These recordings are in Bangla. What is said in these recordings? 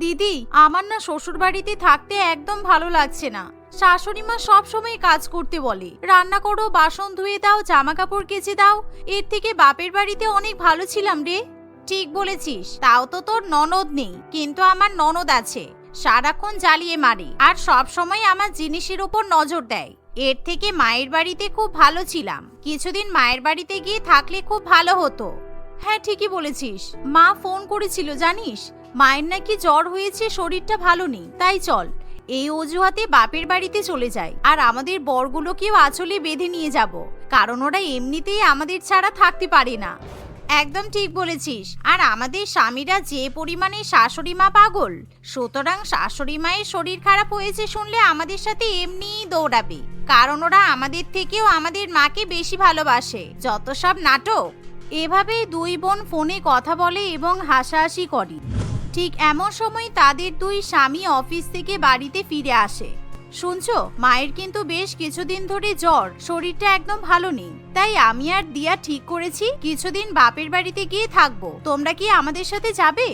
দিদি, আমার না শ্বশুর বাড়িতে থাকতে একদম ভালো লাগছে না। শাশুড়ি মা সব সময় কাজ করতে বলে, রান্না করো, বাসন ধুয়ে দাও, জামা কাপড় কেচে দাও। এর থেকে বাপের বাড়িতে অনেক ভালো ছিলাম রে। ঠিক বলেছিস, তাও তো তোর ননদ নেই, কিন্তু আমার ননদ আছে। সারাক্ষণ জ্বালিয়ে মারে আর সব সময় আমার জিনিসের উপর নজর দেয়। এর থেকে মায়ের বাড়িতে খুব ভালো ছিলাম। কিছুদিন মায়ের বাড়িতে গিয়ে থাকলে খুব ভালো হতো। হ্যাঁ, ঠিকই বলেছিস। মা ফোন করেছিল জানিস, মায়ের নাকি জ্বর হয়েছে, শরীরটা ভালো নেই। তাই চল এই অজুহাতে বাপের বাড়িতে চলে যাই, আর আমাদের বরগুলোকেও আঁচলে বেঁধে নিয়ে যাব, কারণ ওরা এমনিতেই আমাদের ছাড়া থাকতে পারে না। একদম ঠিক বলেছিস। আর আমাদের স্বামীরা যে পরিমাণে শাশুড়ি মা পাগল, সুতরাং শাশুড়ি মায়ের শরীর খারাপ হয়েছে শুনলে আমাদের সাথে এমনিই দৌড়াবে, কারণ ওরা আমাদের থেকেও আমাদের মাকে বেশি ভালোবাসে। যত সব নাটক। এভাবেই দুই বোন ফোনে কথা বলে এবং হাসাহাসি করে। ঠিক এমন সময় তাদের দুই স্বামী অফিস থেকে বাড়িতে ফিরে আসে। শুনছো, মায়ের কিন্তু বেশ কিছুদিন ধরে জ্বর, শরীরটা একদম ভালো নেই। তাই আমি আর দিয়া ঠিক করেছি কিছুদিন বাপের বাড়িতে গিয়ে থাকবো। তোমরা কি আমাদের সাথে যাবে?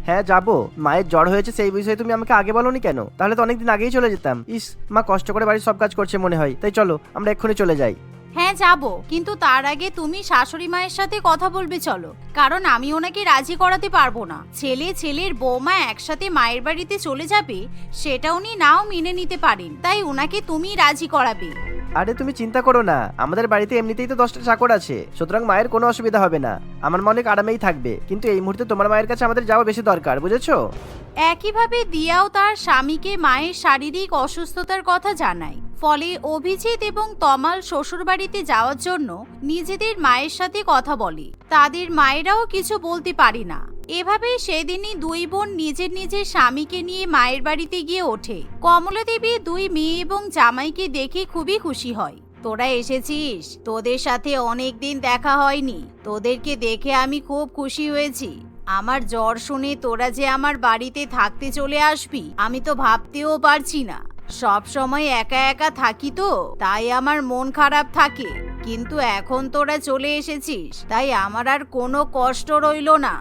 হ্যাঁ যাবো। মায়ের জ্বর হয়েছে সেই বিষয়ে তুমি আমাকে আগে বলোনি কেন? তাহলে তো অনেকদিন আগেই চলে যেতাম। ইস, মা কষ্ট করে বাড়ির সব কাজ করছে মনে হয়। তাই চলো আমরা এক্ষুনি চলে যাই। হ্যাঁ যাব, কিন্তু তার আগে তুমি শাশুড়ি মায়ের সাথে কথা বলবে চলো, কারণ আমি ওনাকে রাজি করাতে পারবো না। ছেলের বৌমা একসাথে মায়ের বাড়িতে চলে যাবে, সেটা উনি নাও মেনে নিতে পারেন। তাই ওনাকে তুমি রাজি করাবে। আরে তুমি চিন্তা করো না, আমাদের বাড়িতে এমনিতেই তো 10টা চাকর আছে, সুতরাং মায়ের কোনো অসুবিধা হবে না। আমার মা অনেক আরামেই থাকবে। কিন্তু এই মুহূর্তে তোমার মায়ের কাছে আমাদের যাওয়া বেশি দরকার, বুঝেছো? একইভাবে দিয়াও তার স্বামীকে মায়ের শারীরিক অসুস্থতার কথা জানায়। ফলে অভিজিৎ এবং তমাল শ্বশুরবাড়িতে যাওয়ার জন্য নিজেদের মায়ের সাথে কথা বলে। তাদের মায়েরাও কিছু বলতে পারে না। এভাবে সেদিনই দুই বোন নিজের নিজের স্বামীকে নিয়ে মায়ের বাড়িতে গিয়ে ওঠে। কমলা দেবী দুই মেয়ে এবং জামাইকে দেখে খুবই খুশি হয়। তোরা এসেছিস, তোদের সাথে অনেকদিন দেখা হয়নি, তোদেরকে দেখে আমি খুব খুশি হয়েছি। আমার জ্বর শুনে তোরা যে আমার বাড়িতে থাকতে চলে আসবি আমি তো ভাবতেও পারছি না। সব সময় একা একা থাকি তো, তাই আমার মন খারাপ থাকে। কিন্তু এখন তোরা চলে এসেছিস, তাই আমার আর কোনো কষ্ট রইল না।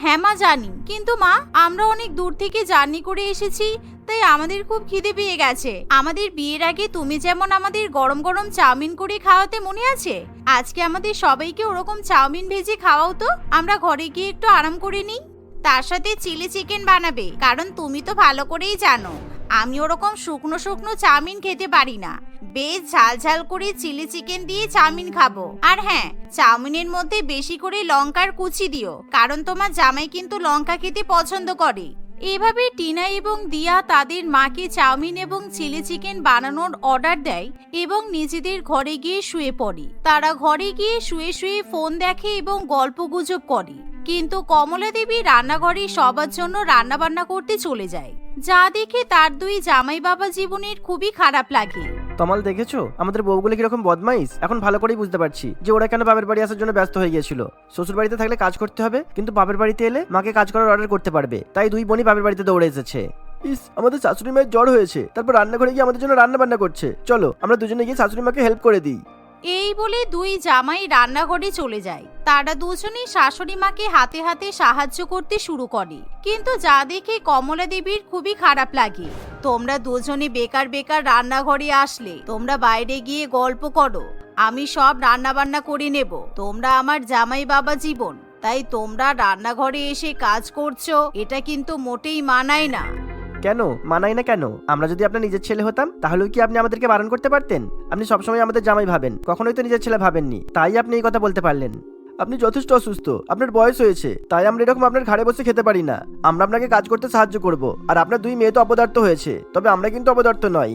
হ্যাঁ মা জানি, কিন্তু মা আমরা অনেক দূর থেকে জার্নি করে এসেছি, তাই আমাদের খুব খিদে পেয়ে গেছে। আমাদের বিয়ের আগে তুমি যেমন আমাদের গরম গরম চাউমিন করে খাওয়াতে মনে আছে? আজকে আমাদের সবাইকে ওরকম চাউমিন ভেজে খাওয়াও তো, আমরা ঘরে গিয়ে একটু আরাম করে নিই। তার সাথে চিলি চিকেন বানাবে, কারণ তুমি তো ভালো করেই জানো আমি ওরকম শুকনো শুকনো চাউমিন খেতে পারি না। বেশ ঝাল ঝাল করে চিলি চিকেন দিয়ে চাউমিন খাবো। আর হ্যাঁ, চাউমিনের মধ্যে বেশি করে লঙ্কার কুচি দিও, কারণ তোমার জামাই কিন্তু লঙ্কা খেতে পছন্দ করে। এভাবে টিনা এবং দিয়া তাদের মাকে চাউমিন এবং চিলি চিকেন বানানোর অর্ডার দেয় এবং নিজেদের ঘরে গিয়ে শুয়ে পড়ে। তারা ঘরে গিয়ে শুয়ে শুয়ে ফোন দেখে এবং গল্পগুজব করে। কিন্তু কমলা দেবী রান্নাঘরে সবার জন্য রান্না বান্না করতে চলে যায়, যা দেখে তার দুই জামাই বাবা জীবনের খুবই খারাপ লাগে। তমাল দেখেছো আমাদের বউগুলো কিরকম বদমাইশ? এখন ভালো করেই বুঝতে পারছি যে ওরা কেন বাপের বাড়ি আসার জন্য ব্যস্ত হয়ে গিয়েছিল। শ্বশুর বাড়িতে থাকলে কাজ করতে হবে, কিন্তু বাপের বাড়িতে এলে মাকে কাজ করার অর্ডার করতে পারবে। তাই দুই বোনই বাপের বাড়িতে দৌড়ে এসেছে। ইস, আমাদের শাশুড়ি মায়ের জ্বর হয়েছে, তারপর রান্নাঘরে গিয়ে আমাদের জন্য রান্না বান্না করছে। চলো আমরা দুজনে গিয়ে শাশুড়ি মাকে হেল্প করে দিই। এই বলে দুই জামাই রান্নাঘরে চলে যায়। তারা দুজনেই শাশুড়ি মাকে হাতে হাতে সাহায্য করতে শুরু করে, কিন্তু যা দেখে কমলা দেবীর খুবই খারাপ লাগে। তোমরা দুজনে বেকার বেকার রান্নাঘরে আসলে, তোমরা বাইরে গিয়ে গল্প করো, আমি সব রান্না বান্না করে নেব। তোমরা আমার জামাই বাবা জীবন, তাই তোমরা রান্নাঘরে এসে কাজ করছো, এটা কিন্তু মোটেই মানায় না। কেন মানাই না কেন? আমরা যদি আপনার নিজের ছেলে হতাম তাহলেও কি আপনি আমাদেরকে বারণ করতে পারতেন? আপনি সবসময় আমাদের জামাই ভাবেন, কখনোই তো নিজের ছেলে ভাবেননি, তাই আপনি এই কথা বলতে পারলেন। আপনি যথেষ্ট অসুস্থ, আপনার বয়স হয়েছে, তাই আমরা এরকম আপনার ঘাড়ে বসে খেতে পারি না। আমরা আপনাকে কাজ করতে সাহায্য করব। আর আপনার দুই মেয়ে তো অপদার্থ হয়েছে, তবে আমরা কিন্তু অপদার্থ নয়।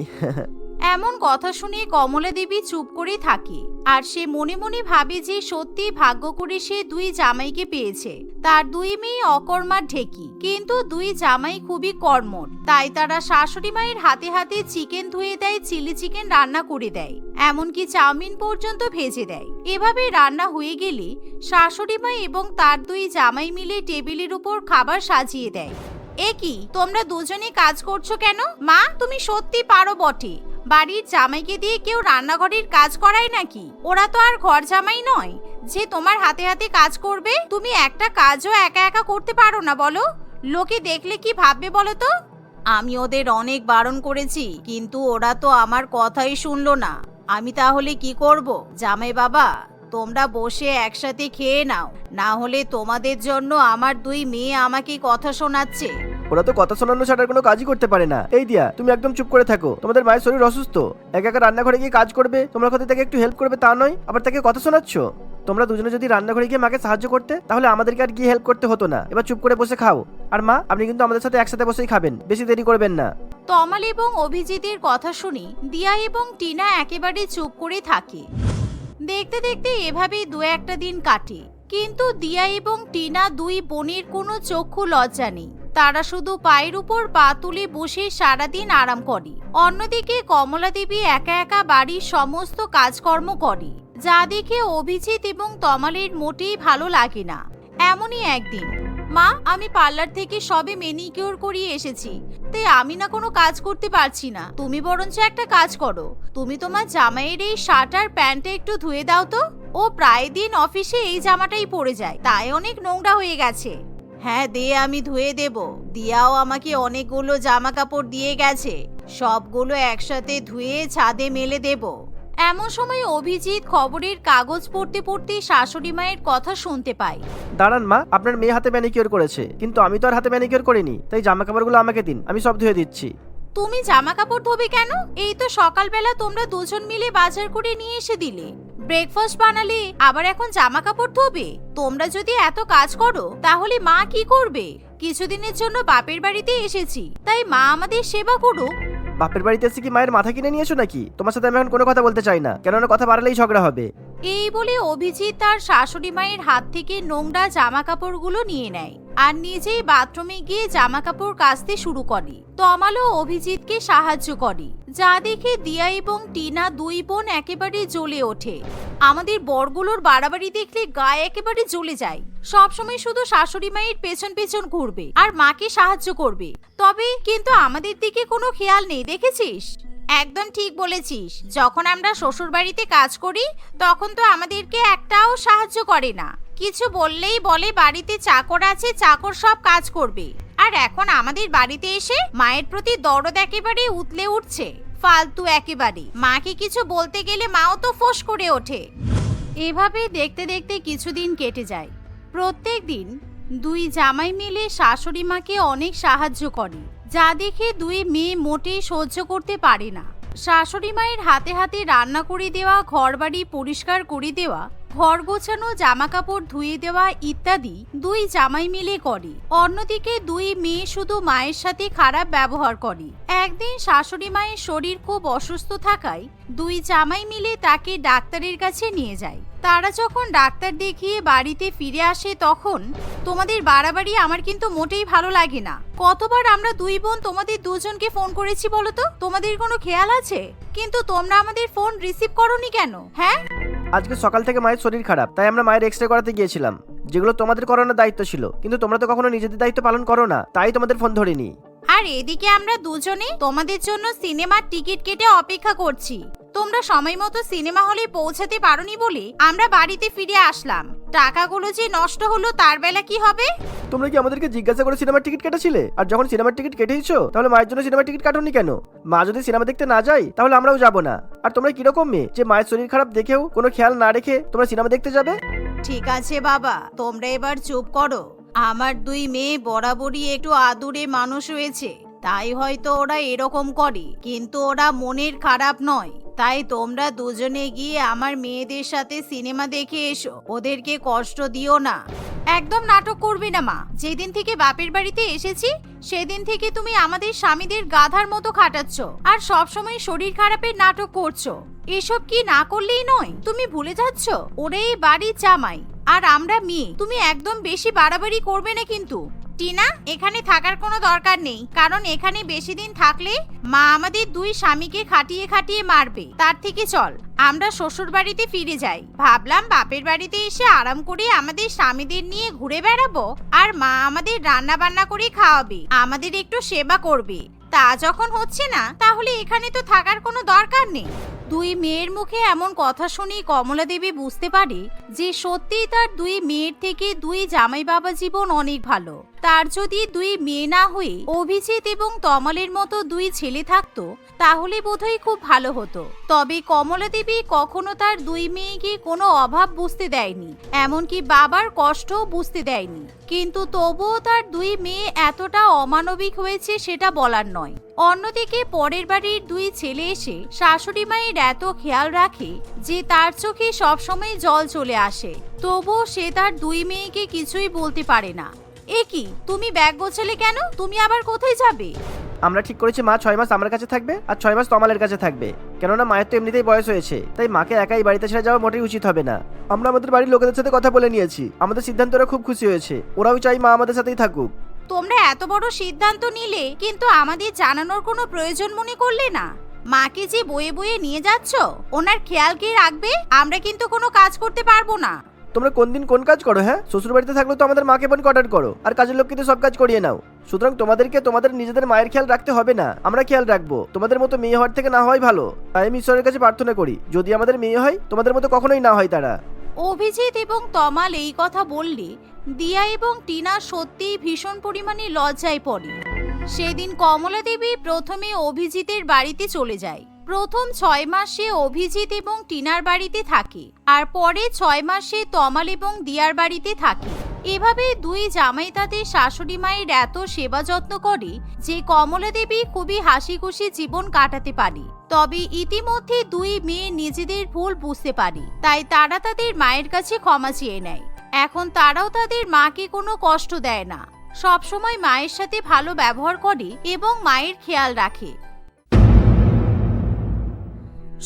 এমন কথা শুনে কমলা দেবী চুপ করে থাকে, আর সে মনে মনে ভাবে যে সত্যি ভাগ্য করে সে দুই জামাইকে পেয়েছে। তার দুই মেয়ে অকর্মার ঢেকি, কিন্তু দুই জামাই খুবই কর্মঠ। তাই তারা শাশুড়ি মায়ের হাতে হাতে চিকেন ধুয়ে দেয়, চিলি চিকেন রান্না করে দেয়, এমনকি চাউমিন পর্যন্ত ভেজে দেয়। এভাবে রান্না হয়ে গেলে শাশুড়ি মা এবং তার দুই জামাই মিলে টেবিলের উপর খাবার সাজিয়ে দেয়। এ কি, তোমরা দুজনে কাজ করছো কেন? মা তুমি সত্যি পারো বটে। বাড়ির জামাইকে দিয়ে কেউ রান্নাঘরের কাজ করায় নাকি? ওরা তো আর ঘর জামাই নয় যে তোমার হাতে হাতে কাজ করবে। তুমি একটা কাজও একা একা করতে পারো না বলো? লোকে দেখলে কি ভাববে বলো তো? আমি ওদের অনেক বারণ করেছি, কিন্তু ওরা তো আমার কথাই শুনলো না। আমি তাহলে কি করব? জামাই বাবা, তোমরা বসে একসাথে খেয়ে নাও, না হলে তোমাদের জন্য আমার 2 মেয়ে আমাকে কথা শোনাচ্ছে। ওরা তো কথা শোনানো ছাড়া কোনো কাজই করতে পারে না। এই দিয়া, তুমি একদম চুপ করে থাকো। তোমাদের মায়ের শরীর অসুস্থ, একা একা রান্নাঘরে গিয়ে কাজ করবে, তোমরা কোথায় তাকে একটু হেল্প করবে তা নয়, আবার তাকে কথা শোনাচ্ছ। তোমরা দুজনে যদি রান্নাঘরে গিয়ে মাকে সাহায্য করতে, তাহলে আমাদেরকে আর গিয়ে হেল্প করতে হতো না। এবার চুপ করে বসে খাও। আর মা, আপনি কিন্তু আমাদের সাথে একসাথে বসেই খাবেন, বেশি দেরি করবেন না। তমাল এবং অভিজিতের কথা শুনি দিয়া এবং টিনা একেবারে চুপ করে থাকে। দেখতে দেখতে এভাবেই 2-1টা দিন কাটে, কিন্তু দিয়া এবং টিনা 2 বোনের কোনো চক্ষু লজ্জা নেই। তারা শুধু পায়ের উপর পা তুলে বসে সারাদিন আরাম করে। অন্যদিকে কমলা দেবী একা একা বাড়ির সমস্ত কাজকর্ম করে, যা দেখে অভিজিৎ এবং তমালের মোটেই ভালো লাগে না। এমনই একদিন, মা, আমি পার্লার থেকে সবে ম্যানিকিউর করিয়ে এসেছি, তাই আমি না কোনো কাজ করতে পারছি না। তুমি বরঞ্চ একটা কাজ করো, তুমি তোমার জামাইয়ের এই শার্ট আর প্যান্টটা একটু ধুয়ে দাও তো। ও প্রায় দিন অফিসে এই জামাটাই পরে যায়, তাই অনেক নোংরা হয়ে গেছে। হ্যাঁ দে, আমি ধুয়ে দেব। দিয়াও আমাকে অনেকগুলো জামা কাপড় দিয়ে গেছে, সবগুলো একসাথে ধুয়ে ছাদে মেলে দেব। এমন সময় অভিজিৎ খবরের কাগজ পড়তে পড়তে শাশুড়ি মায়ের কথা শুনতে পায়। দাঁড়ান মা, আপনার মেয়ে হাতে ম্যানিকিউর করেছে, কিন্তু আমি তো আর হাতে ম্যানিকিউর করিনি, তাই জামা কাপড়গুলো আমাকে দিন, আমি সব ধুয়ে দিচ্ছি। তুমি জামা কাপড় ধোবে কেন? এই তো সকালবেলা তোমরা দুজন মিলে বাজার করে নিয়ে এসে দিলে, ব্রেকফাস্ট বানালে, আবার এখন জামা কাপড় ধোবে? তোমরা যদি এত কাজ করো তাহলে মা কি করবে? কিছুদিনের জন্য বাপের বাড়িতে এসেছি, তাই মা আমাদের সেবা করুক। বাপের বাড়িতে এসে কি মায়ের মাথা কিনে নিয়েছো নাকি? তোমার সাথে আমি এখন কোনো কথা বলতে চাই না, কেননা কথা বাড়ালেই ঝগড়া হবে। এই বলে অভিজিৎ তার শাশুড়ি মায়ের হাত থেকে নোংরা জামা কাপড়গুলো নিয়ে নেয় আর নিজেই বাথরুমে গিয়ে জামা কাপড় কাচতে শুরু করে। তমালও অভিজিৎকে সাহায্য করে, যা দেখে দিয়া এবং টিনা 2 বোন একেবারে জ্বলে ওঠে। আমাদের বরগুলোর বাড়াবাড়ি দেখলে গায়ে একেবারে জ্বলে যায়। সবসময় শুধু শাশুড়ি মায়ের পেছন পেছন ঘুরবে আর মাকে সাহায্য করবে, তবে কিন্তু আমাদের দিকে কোনো খেয়াল নেই, দেখেছিস? একদম ঠিক বলেছিস। যখন আমরা শ্বশুর বাড়িতে কাজ করি তখন তো আমাদেরকে একটাও সাহায্য করে না। কিছু বললেই বলে বাড়িতে চাকর আছে, চাকর সব কাজ করবে। আর এখন আমাদের বাড়িতে এসে মায়ের প্রতি দরদ একেবারে উতলে উঠছে। ফালতু একেবারে। মাকে কিছু বলতে গেলে মাও তো ফোঁস করে ওঠে। এভাবে দেখতে দেখতে কিছুদিন কেটে যায়। প্রত্যেক দিন 2 জামাই মিলে শাশুড়ি মাকে অনেক সাহায্য করে, যা দেখে 2 মেয়ে মোটেই সহ্য করতে পারে না। শাশুড়ি মায়ের হাতে হাতে রান্না করে দেওয়া, ঘরবাড়ি পরিষ্কার করে দেওয়া, ঘর গোছানো, জামা কাপড় ধুয়ে দেওয়া ইত্যাদি 2 জামাই মিলে করে। অন্যদিকে 2 মেয়ে শুধু মায়ের সাথে খারাপ ব্যবহার করে। একদিন শাশুড়ি মায়ের শরীর খুব অসুস্থ থাকায় 2 জামাই মিলে তাকে ডাক্তারের কাছে নিয়ে যায়। তারা যখন ডাক্তার দেখিয়ে বাড়িতে ফিরে আসে তখন, তোমাদের বাড়াবাড়ি আমার কিন্তু মোটেই ভালো লাগে না। কতবার আমরা 2 বোন তোমাদের দুজনকে ফোন করেছি বলো তো? তোমাদের কোনো খেয়াল আছে? কিন্তু তোমরা আমাদের ফোন রিসিভ করোনি কেন? হ্যাঁ, আজকে সকাল থেকে মায়ের শরীর খারাপ, তাই আমরা মায়ের এক্সরে করাতে গিয়েছিলাম, যেগুলো তোমাদের করানোর দায়িত্ব ছিল, কিন্তু তোমরা তো কখনো নিজেদের দায়িত্ব পালন করো না, তাই তোমাদের ফোন ধরিনি। আর এদিকে আমরা দুজনে তোমাদের জন্য সিনেমার টিকিট কেটে অপেক্ষা করছি। তোমরা সময় মতো সিনেমা হলে পৌঁছাতে পারোনি বলে আমরা বাড়িতে ফিরে আসলাম। টাকাগুলো যে নষ্ট হলো তার বেলা কি হবে? তোমরা কি আমাদেরকে জিজ্ঞাসা করে সিনেমার টিকিট কেটেছিলে? আর যখন সিনেমার টিকিট কেটেইছো, তাহলে মায়ের জন্য সিনেমার টিকিট কাটোনি কেন? মা যদি সিনেমা দেখতে না যায় তাহলে আমরাও যাব না। আর তোমরা কিরকম মেয়ে যে মায়ের শরীর খারাপ দেখেও কোনো খেয়াল না রেখে তোমরা সিনেমা দেখতে যাবে? ঠিক আছে বাবা, তোমরা এবার চুপ করো। আমার 2 মেয়ে বরাবরই একটু আদুরে মানুষ হয়েছে, তাই হয়তো ওরা এরকম করে, কিন্তু ওরা মনের খারাপ নয়। তাই তোমরা দুজনে গিয়ে আমার মেয়েদের সাথে সিনেমা দেখে এসো, ওদেরকে কষ্ট দিও না। একদম নাটক করবে না মা। যেদিন থেকে বাপের বাড়িতে এসেছি সেদিন থেকে তুমি আমাদের স্বামীদের গাধার মতো খাটাচ্ছ আর সবসময় শরীর খারাপের নাটক করছো। এসব কি না করলেই নয়? তুমি ভুলে যাচ্ছ ওরা এই বাড়ির জামাই আর আমরা মেয়ে। তুমি একদম বেশি বাড়াবাড়ি করবে না কিন্তু। টিনা, এখানে থাকার কোনো দরকার নেই, কারণ এখানে বেশি দিন থাকলে মা আমাদের 2 স্বামীকে খাটিয়ে খাটিয়ে মারবে। তার থেকে চল আমরা শ্বশুর বাড়িতে ফিরে যাই। ভাবলাম বাপের বাড়িতে এসে আরাম করে আমাদের স্বামীদের নিয়ে ঘুরে বেড়াবো, আর মা আমাদের রান্না বান্না করে খাওয়াবে, আমাদের একটু সেবা করবে। তা যখন হচ্ছে না, তাহলে এখানে তো থাকার কোনো দরকার নেই। 2 মেয়ের মুখে এমন কথা শুনে কমলা দেবী বুঝতে পারে যে সত্যিই তার 2 মেয়ের থেকে 2 জামাই বাবা জীবন অনেক ভালো। তার যদি দুই মেয়ে না হয়ে অভিজিৎ এবং তমালের মতো দুই ছেলে থাকতো তাহলে বোধহয় খুব ভালো হতো। তবে কমলা দেবী কখনো তার দুই মেয়েকে কোনো অভাব বুঝতে দেয়নি, এমনকি বাবার কষ্টও বুঝতে দেয়নি। কিন্তু তবুও তার দুই মেয়ে এতটা অমানবিক হয়েছে সেটা বলার নয়। অন্যদিকে পরের বাড়ির দুই ছেলে এসে শাশুড়ি মায়ের এত খেয়াল রাখে যে তার চোখে সবসময় জল চলে আসে, তবুও সে তার দুই মেয়েকে কিছুই বলতে পারে না। এ কি, তুমি ব্যাগ গোছালে কেন? তুমি আবার কোথায় যাবে? আমরা ঠিক করেছি মা 6 মাস আমার কাছে থাকবে আর 6 মাস তমালের কাছে থাকবে। কেননা মায়ের তো এমনিতেই বয়স হয়েছে, তাই মাকে একাই বাড়িতে ছেড়ে যাওয়া মোটেই উচিত হবে না। আমরা আমাদের বাড়ির লোকেদের সাথে কথা বলে নিয়েছি, আমাদের সিদ্ধান্ত ওরা খুব খুশি হয়েছে, ওরাও চাই মা আমাদের সাথেই থাকুক। তোমরা এত বড় সিদ্ধান্ত নিলে কিন্তু আমাদের জানানোর কোনো প্রয়োজন মনে করলে না? মাকে যে বয়ে বয়ে নিয়ে যাচ্ছ, ওনার খেয়াল কে রাখবে? আমরা কিন্তু কোনো কাজ করতে পারবো না। তোমরা কোন দিন কোন কাজ করো? হ্যাঁ, শ্বশুর বাড়িতে থাকলে তো আমাদের মাকে বোনকে অর্ডার করো আর কাজের লোককে তো সব কাজ করিয়ে নাও। সুতরাং তোমাদেরকে তোমাদের নিজেদের মায়ের খেয়াল রাখতে হবে না, আমরা খেয়াল রাখবো। তোমাদের মতো মেয়ে হওয়ার থেকে না হওয়াই ভালো। তাই আমি ঈশ্বরের কাছে প্রার্থনা করি যদি আমাদের মেয়ে হয় তোমাদের মতো কখনোই না হয় তারা। অভিজিৎ এবং তমাল এই কথা বললে দিয়া এবং টিনা সত্যিই ভীষণ পরিমাণে লজ্জায় পড়ে। সেদিন কমলা দেবী প্রথমে অভিজিতের বাড়িতে চলে যায়। প্রথম 6 মাস সে অভিজিৎ এবং টিনার বাড়িতে থাকে আর পরে 6 মাস সে তমাল এবং দিয়ার বাড়িতে থাকে। এভাবে দুই জামাই তাদের শাশুড়ি মায়ের এত সেবা যত্ন করে যে কমলা দেবী খুবই হাসি খুশি জীবন কাটাতে পারে। তবে ইতিমধ্যে দুই মেয়ে নিজেদের ভুল বুঝতে পারে, তাই তারা তাদের মায়ের কাছে ক্ষমা চেয়ে নেয়। এখন তারাও তাদের মাকে কোনো কষ্ট দেয় না, সবসময় মায়ের সাথে ভালো ব্যবহার করে এবং মায়ের খেয়াল রাখে।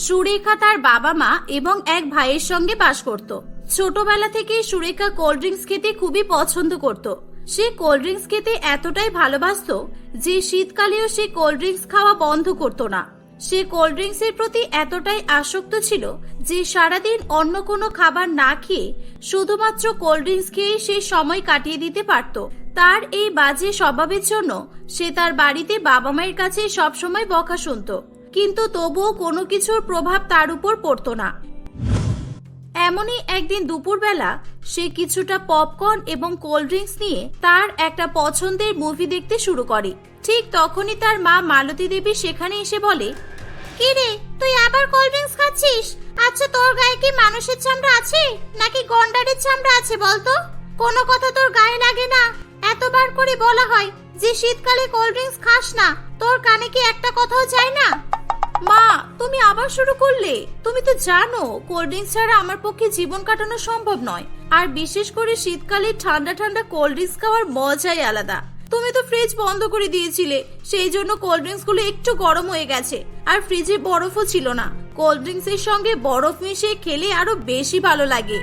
সুরেখা তার বাবা মা এবং এক ভাইয়ের সঙ্গে বাস করত। ছোটবেলা থেকে সুরেখা কোল্ড ড্রিঙ্কস খেতে খুবই পছন্দ করত। সে কোল্ড ড্রিঙ্কস খেতে এতটাই ভালোবাসতো যে শীতকালেও সে কোল্ড ড্রিঙ্কস খাওয়া বন্ধ করত না। সে কোল্ড ড্রিঙ্কসের প্রতি এতটাই আসক্ত ছিল যে সারাদিন অন্য কোনো খাবার না খেয়ে শুধুমাত্র কোল্ড ড্রিঙ্কস খেয়ে সে সময় কাটিয়ে দিতে পারত। তার এই বাজে স্বভাবের জন্য সে তার বাড়িতে বাবা মায়ের কাছে সবসময় বকা শুনত, কিন্তু তবুও কোনো কিছুর প্রভাব তার উপর পড়তো না। এমনই একদিন দুপুরবেলা সে কিছুটা পপকর্ন এবং কোল্ড ড্রিঙ্কস নিয়ে তার একটা পছন্দের মুভি দেখতে শুরু করে। ঠিক তখনই তার মা মালতী দেবী সেখানে এসে বলে, কি রে, তুই আবার কোল্ড ড্রিঙ্কস খাচ্ছিস? আচ্ছা, তোর গায়ে কি মানুষের চামড়া আছে নাকি গন্ডারের চামড়া আছে বলতো? কোনো কথা তোর গায়ে লাগে না? এতবার করে বলা হয় যে শীতকালে কোল্ড ড্রিঙ্কস খাস না, তোর কানে কি একটা কথাও যায় না? মা, তুমি আবার শুরু করলে? তুমি তো জানো কোল্ড ড্রিঙ্কস ছাড়া আমার পক্ষে জীবন কাটানো সম্ভব নয়, আর বিশেষ করে শীতকালে ঠান্ডা ঠান্ডা কোল্ড ড্রিঙ্কস খাওয়ার মজাই আলাদা। তুমি তো ফ্রিজ বন্ধ করে দিয়েছিলে, সেই জন্য কোল্ড ড্রিঙ্কস গুলো একটু গরম হয়ে গেছে, আর ফ্রিজে বরফও ছিল না। কোল্ড ড্রিঙ্কস এর সঙ্গে বরফ মিশিয়ে খেলে আরো বেশি ভালো লাগে।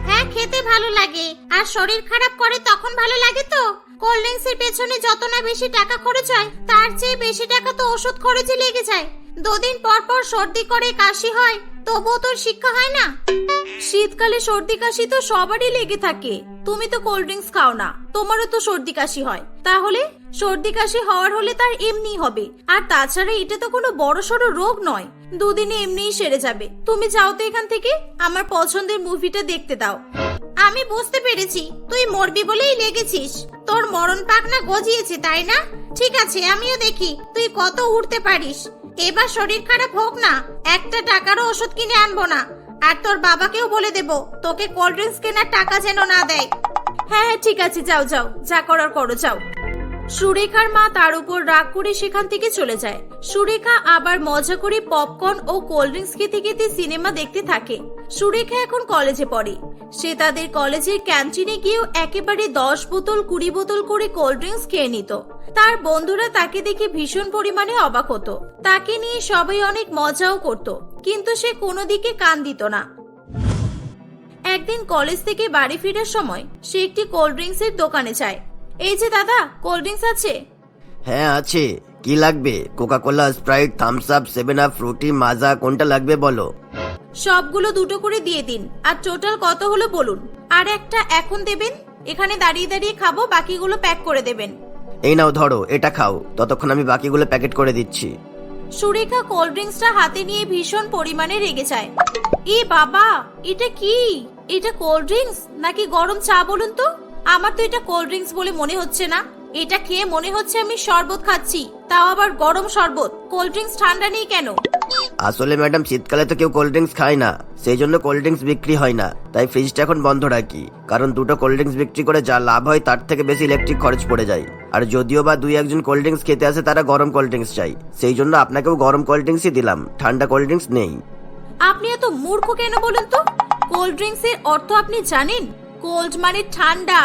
হ্যাঁ, খেতে ভালো লাগে, আর শরীর খারাপ করে তখন ভালো লাগে তো। কোল্ড ড্রিঙ্কস এর পেছনে যত না বেশি টাকা খরচ হয়, তার চেয়ে বেশি টাকা তো ওষুধ খরচে লেগে যায়। 2 দিন পর পর সর্দি করে কাশি হয়, তবুও তোর শিক্ষা হয় না? শীতকালে সর্দি কাশি তো সবারই লেগে থাকে। তুমি তো কোল্ড ড্রিঙ্কস খাও না, তোমারও তো সর্দি কাশি হয়। তাহলে সর্দি কাশি হওয়ার হলে তার এমনি হবে, আর তাছাড়া এটা তো কোনো বড়সড় রোগ নয়, 2 দিনে এমনিই সেরে যাবে। তুমি যাও তো এখান থেকে, আমার পছন্দের মুভিটা দেখতে দাও। আমি বুঝতে পেরেছি তুই মরবি বলেই লেগেছিস, তোর মরণ পাখনা গজিয়েছে তাই না? ঠিক আছে, আমিও দেখি তুই কত উঠতে পারিস। এবার শরীর খারাপ হোক না, একটা টাকারও ওষুধ কিনে আনবো না, আর তোর বাবাকেও বলে দেব তোকে কোল্ড ড্রিঙ্কস কেনার টাকা যেন না দেয়। হ্যাঁ ঠিক আছে, যাও যাও, যা করার করো, যাও। সুরেখার মা তার উপর রাগ করে সেখান থেকে চলে যায়। সুরেখা আবার মজা করে পপকর্ন ও কোল্ড ড্রিঙ্কস খেতে খেতে সিনেমা দেখতে থাকে। সুরেখা এখন কলেজে পড়ে। সে তাদের কলেজের ক্যান্টিনে গিয়েও একেবারে 10 বোতল 20 বোতল করে কোল্ড ড্রিঙ্কস খেয়ে নিত। তার বন্ধুরা তাকে দেখে ভীষণ পরিমাণে অবাক হতো। তাকে নিয়ে সবাই অনেক মজাও করত, কিন্তু সে কোনো দিকে কান দিত না। একদিন কলেজ থেকে বাড়ি ফেরার সময় সে একটি কোল্ড ড্রিঙ্কস এর দোকানে যায়। এই যে দাদা, কোল্ড ড্রিঙ্কস আছে? হ্যাঁ আছে, কি লাগবে? Coca Cola, Sprite, Thums Up, 7 Up, Frooti, Maaza, কোনটা লাগবে বলো? সবগুলো 2টো করে দিয়ে দিন। আর টোটাল কত হলো বলুন? আর একটা এখন দেবেন, এখানে দাঁড়িয়ে দাঁড়িয়ে খাবো, বাকিগুলো প্যাক করে দেবেন। এই নাও ধরো, এটা খাও, ততক্ষণ আমি বাকিগুলো প্যাকেট করে দিচ্ছি। সুরেখা কোল্ড ড্রিঙ্কসটা হাতে নিয়ে ভীষণ পরিমাণে রেগে যায়। এ বাবা, এটা কি? এটা কোল্ড ড্রিঙ্কস নাকি গরম চা বলুন তো? আমার তো এটা কোল্ড ড্রিঙ্কস বলে মনে হচ্ছে না, এটা খেয়ে মনে হচ্ছে আমি শরবত খাচ্ছি, তাও আবার গরম শরবত। কোল্ড ড্রিঙ্কস ঠান্ডা নেই কেন? আসলে ম্যাডাম শীতকালে তো কেউ কোল্ড ড্রিঙ্কস খায় না, সেই জন্য কোল্ড ড্রিঙ্কস বিক্রি হয় না, তাই ফ্রিজটা এখন বন্ধ রাখি। কারণ দুটো কোল্ড ড্রিঙ্কস বিক্রি করে যা লাভ হয় তার থেকে বেশি ইলেকট্রিক খরচ পড়ে যায়। আর যদিও বা 2-1 কোল্ড ড্রিঙ্কস খেতে আসে, তারা গরম কোল্ড ড্রিঙ্কস চাই, সেই জন্য আপনাকেও গরম কোল্ড ড্রিঙ্কসই দিলাম, ঠান্ডা কোল্ড ড্রিঙ্কস নেই। আপনি এত মূর্খ কেন বলুন তো? কোল্ড ড্রিঙ্কস এর অর্থ আপনি জানেন? কোল্ড মানে ঠান্ডা,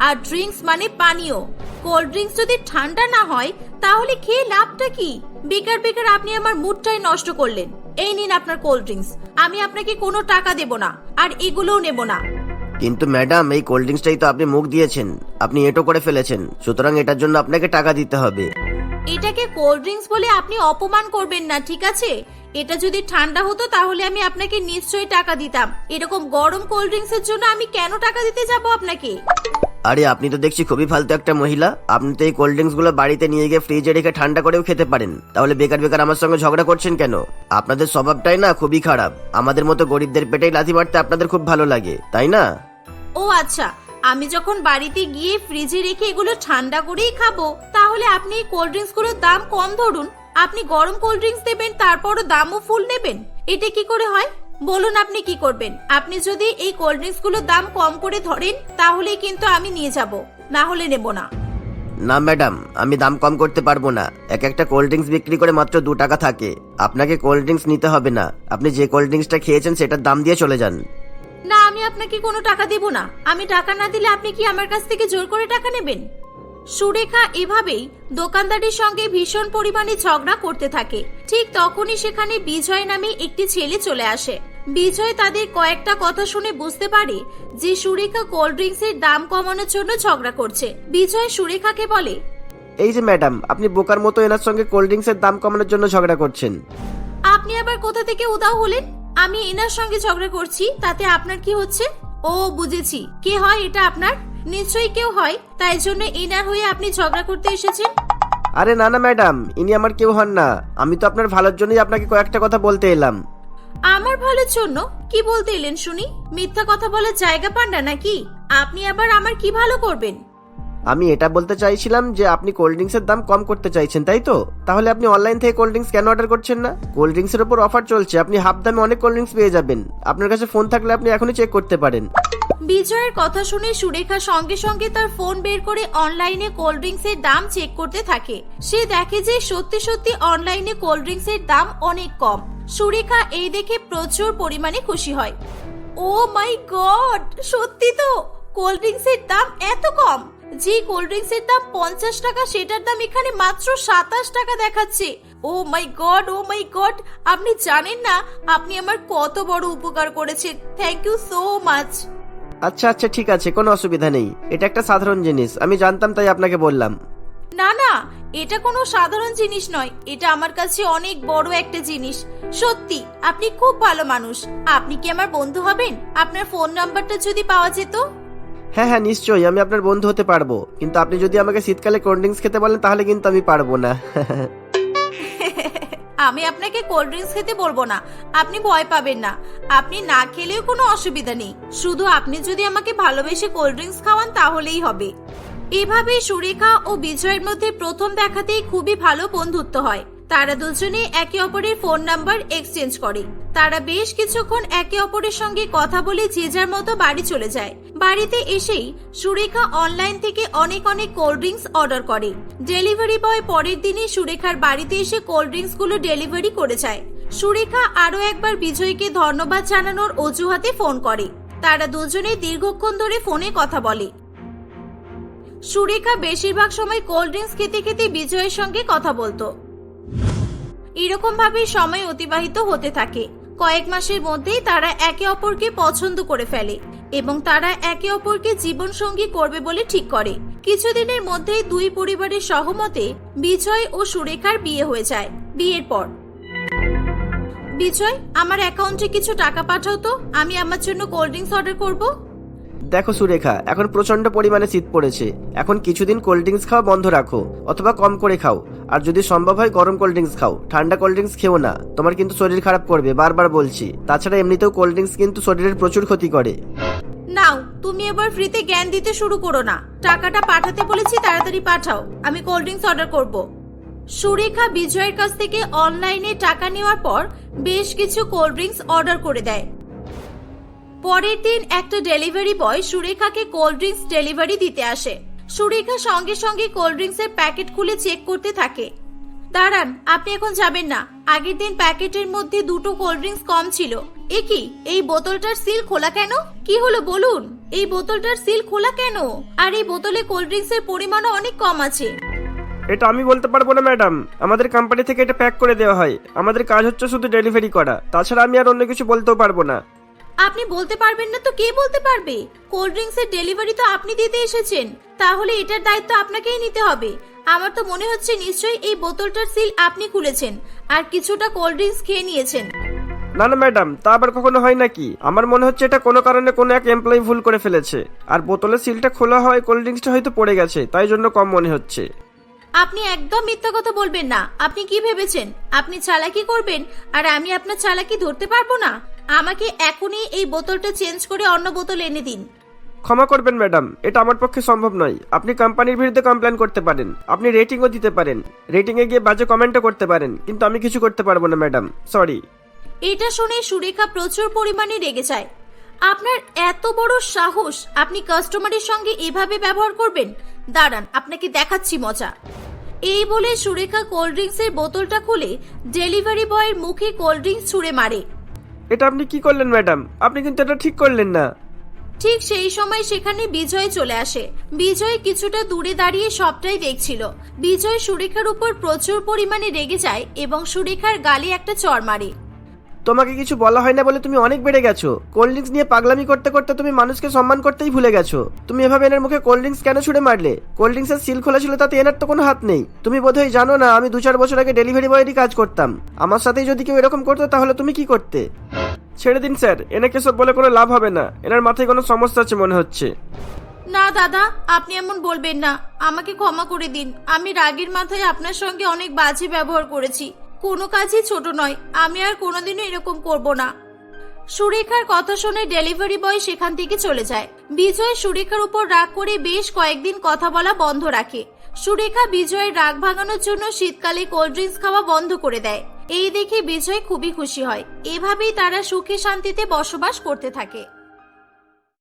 আর ড্রিঙ্কস মানে পানীয়। কোল্ড ড্রিঙ্কস যদি ঠান্ডা না হয় তাহলে খেয়ে লাভটা কি? বেকার বেকার আপনি আমার মুডটাই নষ্ট করলেন। এই নিন আপনার কোল্ড ড্রিঙ্কস, আমি আপনাকে কোনো টাকা দেব না, আর এগুলোও নেব না। কিন্তু ম্যাডাম এই কোল্ড ড্রিঙ্কসটাই তো আপনি মুখ দিয়েছেন, আপনি এটো করে ফেলেছেন, সুতরাং এটার জন্য আপনাকে টাকা দিতে হবে। এটাকে কোল্ড ড্রিঙ্কস বলে আপনি অপমান করবেন না, ঠিক আছে? এটা যদি ঠান্ডা হতো তাহলে আমি আপনাকে নিশ্চয়ই টাকা দিতাম। এরকম গরম কোল্ড ড্রিঙ্কস এর জন্য আমি কেন টাকা দিতে যাব আপনাকে? আরে আপনি তো দেখছি খুবই ফালতু একটা মহিলা, আপনি তো এই কোল্ড ড্রিঙ্কস গুলো বাড়িতে নিয়ে গিয়ে ফ্রিজে রেখে ঠান্ডা করেও খেতে পারেন, তাহলে বেকার বেকার আমার সঙ্গে ঝগড়া করছেন কেন? আপনাদের স্বভাবটাই না খুবই খারাপ, আমাদের মতো গরিবদের পেটেই লাথি মারতে আপনাদের খুব ভালো লাগে, তাই না? ও আচ্ছা, আমি যখন বাড়িতে গিয়ে ফ্রিজে রেখে এগুলো ঠান্ডা করেই খাবো, তাহলে আপনি এই কোল্ড ড্রিঙ্কস গুলোর দাম কম ধরুন। আপনি গরম কোল্ড ড্রিঙ্কস দেবেন, তারপরও দামও ফুল নেবেন, এটা কি করে হয়? বলুন আপনি কি করবেন? আপনি যদি এই কোল্ড ড্রিঙ্কস গুলোর দাম কম করে ধরেন তাহলেই কিন্তু আমি নিয়ে যাব, না হলে নেব না। না ম্যাডাম, আমি দাম কম করতে পারবো না, এক একটা কোল্ড ড্রিঙ্কস বিক্রি করে মাত্র 2 টাকা থাকে। আপনাকে কোল্ড ড্রিঙ্কস নিতে হবে না, আপনি যে কোল্ড ড্রিঙ্কসটা খেয়েছেন সেটার দাম দিয়ে চলে যান। না, আমি আপনাকে কোনো টাকা দেব না। আমি টাকা না দিলে আপনি কি আমার কাছ থেকে জোর করে টাকা নেবেন? সুরেখা এভাবেই দোকানদারের সঙ্গে ভীষণ পরিমাণে ঝগড়া করতে থাকে। ঠিক তখনই সেখানে বিজয় নামে একটি ছেলে চলে আসে। বিজয় তাদের কয়েকটা কথা শুনে বুঝতে পারে যে সুরেখা কোল্ড ড্রিঙ্কস এর দাম কমানোর জন্য ঝগড়া করছে। বিজয় সুরেখাকে বলে, এই যে ম্যাডাম, আপনি বোকার মতো এনার সঙ্গে কোল্ড ড্রিঙ্কস এর দাম কমানোর জন্য ঝগড়া করছেন। আপনি আবার কোথা থেকে উধাও হলেন? আমি এনার সঙ্গে ঝগড়া করছি, তাতে আপনার কি হচ্ছে? ও বুঝেছি, কে হয় এটা আপনার? নিশ্চয়ই কেউ হয়, তাই জন্য এনার হয়ে আপনি ঝগড়া করতে এসেছেন। আরে না না ম্যাডাম, ইনি আমার কেউ হন না, আমি তো আপনার ভালোর জন্যই আপনাকে কয়েকটা কথা বলতে এলাম। আমার ভালোর জন্য? কি বলতে এলেন শুনি? মিথ্যা কথা বলার জায়গা পান না নাকি? আপনি আবার আমার কি ভালো করবেন? আমি এটা বলতে চাইছিলাম যে আপনি কোল্ড ড্রিঙ্কসের দাম কম করতে চাইছেন, তাই তো? তাহলে আপনি অনলাইন থেকে কোল্ড ড্রিঙ্কস কেন অর্ডার করছেন না? কোল্ড ড্রিঙ্কসের উপর অফার চলছে, আপনি হাফ দামে অনেক কোল্ড ড্রিঙ্কস পেয়ে যাবেন। আপনার কাছে ফোন থাকলে আপনি এখনই চেক করতে পারেন। বিজয়ের কথা শুনে সুরেখা সঙ্গে সঙ্গে তার ফোন বের করে অনলাইনে কোল্ড ড্রিঙ্কস এর দাম চেক করতে থাকে। সে দেখে যে সত্যি সত্যি অনলাইনে কোল্ড ড্রিঙ্কস এর দাম অনেক কম। সুরেখা এই দেখে প্রচুর পরিমাণে খুশি হয়। ও মাই গড, সত্যি তো কোল্ড ড্রিঙ্কস এর দাম এত কম! যে কোল্ড ড্রিঙ্কস এর দাম 50 টাকা, সেটার দাম এখানে মাত্র 27 টাকা দেখাচ্ছে। Oh my God, oh my God! আপনি জানেন না আপনি আমার কত বড় উপকার করেছেন। Thank you so much. আচ্ছা আচ্ছা ঠিক আছে, কোনো অসুবিধা নেই, এটা একটা সাধারণ জিনিস, আমি জানতাম তাই আপনাকে বললাম। না না, এটা কোনো সাধারণ জিনিস নয়, এটা আমার কাছে অনেক বড় একটা জিনিস। সত্যি আপনি খুব ভালো মানুষ। আপনি কি আমার বন্ধু হবেন? আপনার ফোন নাম্বারটা যদি পাওয়া যেত। হ্যাঁ হ্যাঁ নিশ্চয়ই, আমি আপনার বন্ধু হতে পারবো, কিন্তু আপনি যদি আমাকে শীতকালে কোল্ড ড্রিঙ্কস খেতে বলেন তাহলে কিন্তু আমি পারবো না। আমি আপনাকে কোল্ড ড্রিঙ্কস খেতে বলবো না, আপনি ভয় পাবেন না। আপনি না খেলেও কোনো অসুবিধা নেই, শুধু আপনি যদি আমাকে ভালোবেসে কোল্ড ড্রিঙ্কস খাওয়ান তাহলেই হবে। এভাবেই সুরেখা ও বিজয়ের মধ্যে প্রথম দেখাতেই খুবই ভালো বন্ধুত্ব হয়। তারা দুজনে একে অপরের ফোন নাম্বার এক্সচেঞ্জ করে। তারা বেশ কিছুক্ষণ একে অপরের সঙ্গে কথা বলে যে যার মতো বাড়ি চলে যায়। বাড়িতে এসেই সুরেখা অনলাইন থেকে অনেক অনেক কোল্ড ড্রিঙ্কস অর্ডার করে। ডেলিভারি বয় পরের দিনে সুরেখার বাড়িতে এসে কোল্ড ড্রিঙ্কস গুলো ডেলিভারি করে যায়। সুরেখা আরো একবার বিজয়কে ধন্যবাদ জানানোর অজুহাতে ফোন করে। তারা দুজনে দীর্ঘক্ষণ ধরে ফোনে কথা বলে। সুরেখা বেশিরভাগ সময় কোল্ড ড্রিঙ্কস খেতে খেতে বিজয়ের সঙ্গে কথা বলতো। এরকম ভাবে সময় অতিবাহিত হতে থাকে। কয়েক মাসের মধ্যেই তারা একে অপরকে পছন্দ করে ফেলে এবং তারা একে অপরকে জীবন সঙ্গী করবে বলে ঠিক করে। কিছুদিনের মধ্যেই দুই পরিবারের সহমতে বিজয় ও সুরেখার বিয়ে হয়ে যায়। বিয়ের পর বিজয়, আমার অ্যাকাউন্টে কিছু টাকা পাঠাও তো, আমি আমার জন্য কোল্ড ড্রিঙ্কস অর্ডার করব। দেখো সুরেখা, এখন প্রচন্ড পরিমাণে শীত পড়েছে, এখন কিছুদিন কোল্ড ড্রিঙ্কস খাওয়া বন্ধ রাখো অথবা কম করে খাও, আর যদি সম্ভব হয় গরম কোল্ড ড্রিঙ্কস খাও, ঠান্ডা কোল্ড ড্রিঙ্কস খেও না, তোমার কিন্তু শরীর খারাপ করবে, বারবার বলছি। তাছাড়া এমনিতেও কোল্ড ড্রিঙ্কস কিন্তু শরীরের প্রচুর ক্ষতি করে। নাও তুমি এবার ফ্রিতে জ্ঞান দিতে শুরু করো না। টাকাটা পাঠাতে বলেছি, তাড়াতাড়ি পাঠাও, আমি কোল্ড ড্রিঙ্কস অর্ডার করব। সুরেখা বিজয়ের কাছ থেকে অনলাইনে টাকা নেওয়ার পর বেশ কিছু কোল্ড ড্রিঙ্কস অর্ডার করে দেয়। পরের দিন একটা ডেলিভারি বয় সুরেখাকে কোল্ড ড্রিঙ্কস ডেলিভারি দিতে আসে। সুরেখা সঙ্গে সঙ্গে কোল্ড ড্রিঙ্কস এর প্যাকেট খুলে চেক করতে থাকে। দাঁড়ান, আপনি এখন যাবেন না। আগের দিন প্যাকেটের মধ্যে দুটো কোল্ড ড্রিঙ্কস কম ছিল। এ কি, এই বোতলটার সিল খোলা কেন? কি হলো বলুন, এই বোতলটার সিল খোলা কেন? আর এই বোতলে কোল্ড ড্রিঙ্কস এর পরিমাণও অনেক কম আছে। এটা আমি বলতে পারবো না ম্যাডাম, আমাদের কোম্পানি থেকে এটা প্যাক করে দেওয়া হয়। আমাদের কাজ হচ্ছে শুধু ডেলিভারি করা, তাছাড়া আমি আর অন্য কিছু বলতেও পারবো না। আপনি বলতে পারবেন না তো কে বলতে পারবে? কোল্ড ড্রিঙ্কস এর ডেলিভারি তো আপনি দিতে এসেছেন, তাহলে এটার দায়িত্ব আপনাকেই নিতে হবে। আমার তো মনে হচ্ছে নিশ্চয়ই এই বোতলটার সিল আপনি খুলেছেন আর কিছুটা কোল্ড ড্রিঙ্কস খেয়ে নিয়েছেন। না না ম্যাডাম, তা আবার কখনো হয় নাকি? আমার মনে হচ্ছে এটা কোনো কারণে কোনো এক এমপ্লয়ি ভুল করে ফেলেছে, আর বোতলের সিলটা খোলা হয়, কোল্ড ড্রিঙ্কসটা হয়তো পড়ে গেছে, তাই জন্য কম মনে হচ্ছে। আপনি একদম মিথ্যা কথা বলবেন না। আপনি কি ভেবেছেন আপনি চালাকি করবেন আর আমি আপনার চালাকি ধরতে পারবো না? আমাকে এখনই এই বোতলটা চেঞ্জ করে অন্য বোতল এনে দিন। ক্ষমা করবেন ম্যাডাম, এটা আমার পক্ষে সম্ভব নয়। আপনি কোম্পানির বিরুদ্ধে কমপ্লেন করতে পারেন, আপনি রেটিংও দিতে পারেন, রেটিংয়ে গিয়ে বাজে কমেন্টও করতে পারেন, কিন্তু আমি কিছু করতে পারবো না ম্যাডাম, সরি। এটা শুনে সুরেখা প্রচুর পরিমাণে রেগে যায়। আপনার এত বড় সাহস, আপনি কাস্টমারের সঙ্গে এভাবে ব্যবহার করবেন? দাঁড়ান, আপনাকে দেখাচ্ছি মজা। এই বলে সুরেখা কোল্ড ড্রিঙ্কস এর বোতলটা খুলে ডেলিভারি বয়ের মুখে কোল্ড ড্রিঙ্কস ছুঁড়ে মারে। এটা আপনি কি করলেন ম্যাডাম? আপনি কিন্তু এটা ঠিক করলেন না। ঠিক সেই সময় সেখানে বিজয় চলে আসে। বিজয় কিছুটা দূরে দাঁড়িয়ে সবটাই দেখছিল। বিজয় সুরেখার উপর প্রচুর পরিমাণে রেগে যায় এবং সুরেখার গালে একটা চড় মারে। তোমাকে কিছু বলা হয় না বলে তুমি অনেক বেড়ে গেছো। কোল্ড ড্রিঙ্কস নিয়ে পাগলামি করতে করতে তুমি মানুষকে সম্মান করতেই ভুলে গেছো। তুমি এভাবে এনার মুখে কোল্ড ড্রিঙ্কস কেন ছুড়ে মারলে? কোল্ড ড্রিঙ্কস এর সিল খোলা ছিল, তাতে এনার তো কোনো হাত নেই। তুমি বোধহয় জানো না, আমি 2-4 বছর আগে ডেলিভারি বয়েরই কাজ করতাম। আমার সাথেই যদি কেউ এরকম করতো তাহলে তুমি কি করতে? ছেড়ে দিন স্যার, এনাকে সব বলে কোনো লাভ হবে না। এনার মাথায় কোনো সমস্যা আছে মনে হচ্ছে। না দাদা, আপনি এমন বলবেন না। আমাকে ক্ষমা করে দিন। আমি রাগের মাথায় আপনার সঙ্গে অনেক বাজে ব্যবহার করেছি। কোনো কাজই ছোট নয়, আমি আর কোনোদিনও এরকম করব না। সুরেখার কথা শুনে ডেলিভারি বয় সেখান থেকে চলে যায়। বিজয় সুরেখার উপর রাগ করে বেশ কয়েকদিন কথা বলা বন্ধ রাখে। সুরেখা বিজয়ের রাগ ভাঙানোর জন্য শীতকালে কোল্ড ড্রিঙ্কস খাওয়া বন্ধ করে দেয়। এই দেখে বিজয় খুবই খুশি হয়। এভাবেই তারা সুখে শান্তিতে বসবাস করতে থাকে।